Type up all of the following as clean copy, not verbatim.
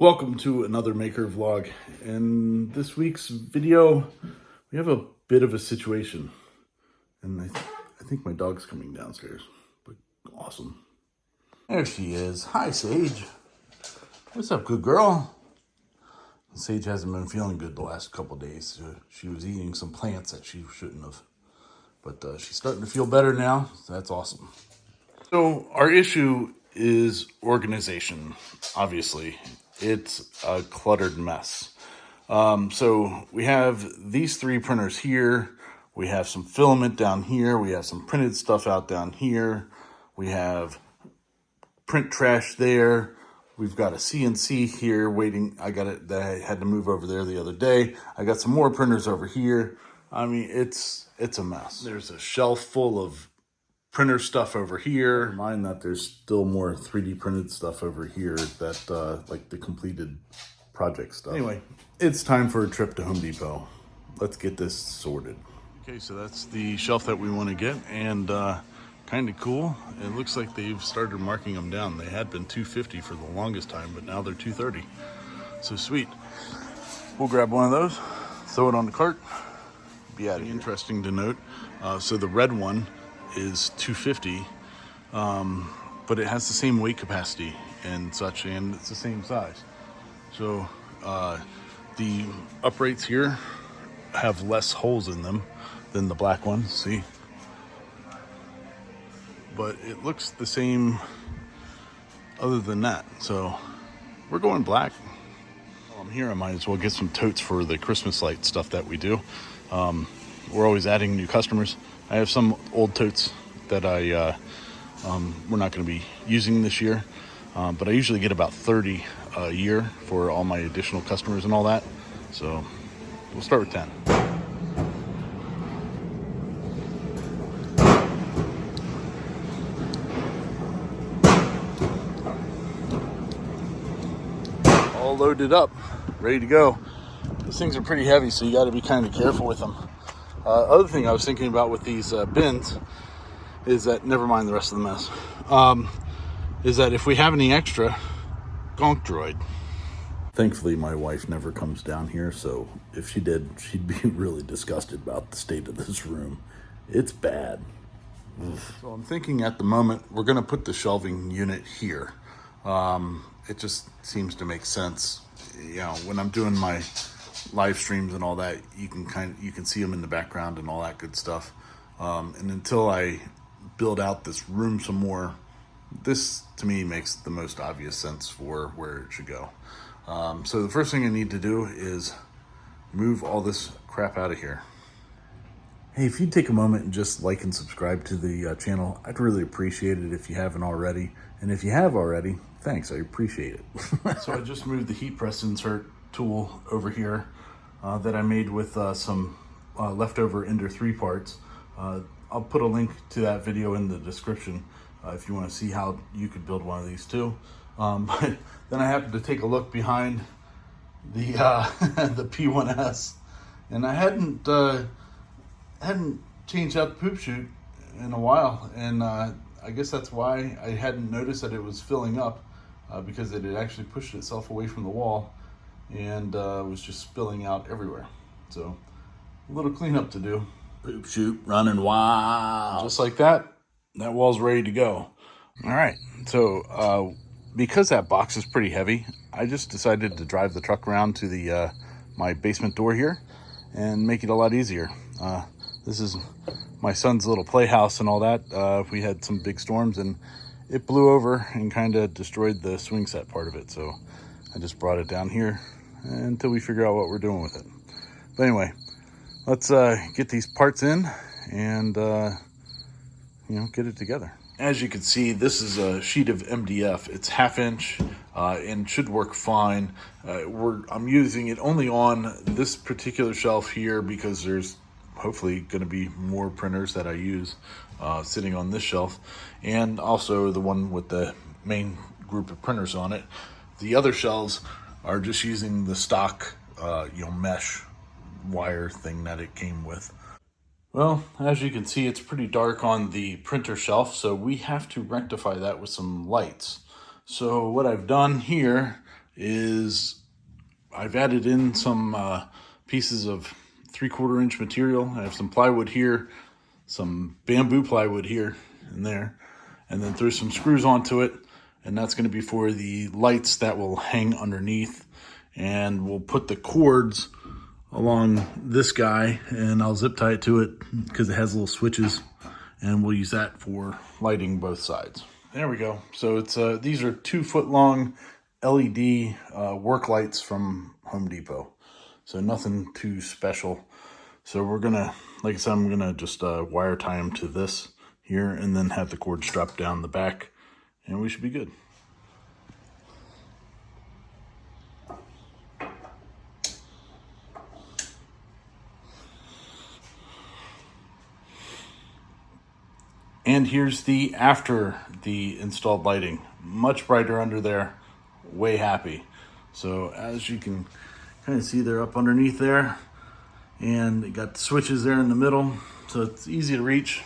Welcome to another maker vlog. In this week's video, we have a bit of a situation. And I think my dog's coming downstairs, but awesome. There she is. Hi, Sage. What's up, good girl? Sage hasn't been feeling good the last couple days. She was eating some plants that she shouldn't have. But she's starting to feel better now, so that's awesome. So our issue is organization, obviously. It's a cluttered mess. So we have these three printers here. We have some filament down here. We have some printed stuff out down here. We have print trash there. We've got a CNC here waiting. I got it that I had to move over there the other day. I got some more printers over here. I mean, it's a mess. There's a shelf full of printer stuff over here. Mind that there's still more 3D printed stuff over here that like the completed project stuff. Anyway, it's time for a trip to Home Depot. Let's get this sorted. Okay, so that's the shelf that we want to get, and kind of cool. It looks like they've started marking them down. They had been $250 for the longest time, but now they're $230. So sweet. We'll grab one of those, throw it on the cart, be out of here. Interesting to note. So the red one is $250, but it has the same weight capacity and such, and it's the same size. So the uprights here have less holes in them than the black ones, see? But it looks the same other than that. So we're going black. While I'm here, I might as well get some totes for the Christmas light stuff that we do. We're always adding new customers. I have some old totes that we're not going to be using this year, but I usually get about 30 a year for all my additional customers and all that. So we'll start with 10. All loaded up, ready to go. These things are pretty heavy, so you got to be kind of careful with them. Other thing I was thinking about with these bins is that, never mind the rest of the mess, is that if we have any extra, gonk droid. Thankfully, my wife never comes down here, so if she did, she'd be really disgusted about the state of this room. It's bad. So I'm thinking at the moment, we're going to put the shelving unit here. It just seems to make sense. You know, when I'm doing my live streams and all that, you can see them in the background and all that good stuff. And until I build out this room some more, this to me makes the most obvious sense for where it should go. So the first thing I need to do is move all this crap out of here. Hey, if you'd take a moment and just like and subscribe to the channel, I'd really appreciate it if you haven't already. And if you have already, thanks, I appreciate it. So I just moved the heat press insert tool over here that I made with some leftover Ender 3 parts. I'll put a link to that video in the description if you want to see how you could build one of these too. But then I happened to take a look behind the the P1S, and I hadn't changed out the poop chute in a while, and I guess that's why I hadn't noticed that it was filling up, because it had actually pushed itself away from the wall and was just spilling out everywhere. So a little cleanup to do. Poop chute running wild. Just like that, that wall's ready to go. All right, so because that box is pretty heavy, I just decided to drive the truck around to the my basement door here and make it a lot easier. This is my son's little playhouse and all that. We had some big storms and it blew over and kind of destroyed the swing set part of it. So I just brought it down here until we figure out what we're doing with it. But anyway, let's get these parts in and get it together. As you can see, this is a sheet of MDF. It's 1/2 inch and should work fine. I'm using it only on this particular shelf here because there's hopefully going to be more printers that I use sitting on this shelf, and also the one with the main group of printers on it. The other shelves are just using the stock mesh wire thing that it came with. Well, as you can see, it's pretty dark on the printer shelf, so we have to rectify that with some lights. So what I've done here, is I've added in some pieces of 3/4 inch material. I have some plywood here, some bamboo plywood here and there, and then threw some screws onto it, and that's going to be for the lights that will hang underneath. And we'll put the cords along this guy, and I'll zip tie it to it because it has little switches, and we'll use that for lighting both sides. There we go. So it's these are 2 foot long LED work lights from Home Depot. So nothing too special. So we're gonna, like I said, I'm gonna just wire tie them to this here, and then have the cord strapped down the back, and we should be good. And here's the after the installed lighting. Much brighter under there, way happy. So as you can kind of see, they're up underneath there, and they got the switches there in the middle, so it's easy to reach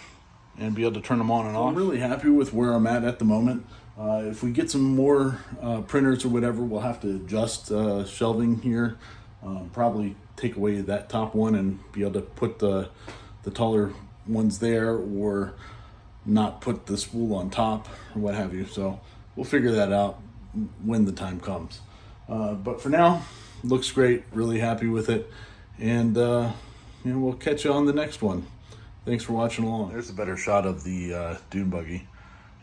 and be able to turn them on and off. I'm really happy with where I'm at the moment. If we get some more printers or whatever, we'll have to adjust shelving here. Probably take away that top one and be able to put the taller ones there, or not put the spool on top or what have you. So we'll figure that out when the time comes. But for now, looks great. Really happy with it. And we'll catch you on the next one. Thanks for watching along. There's a better shot of the dune buggy.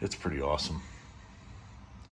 It's pretty awesome.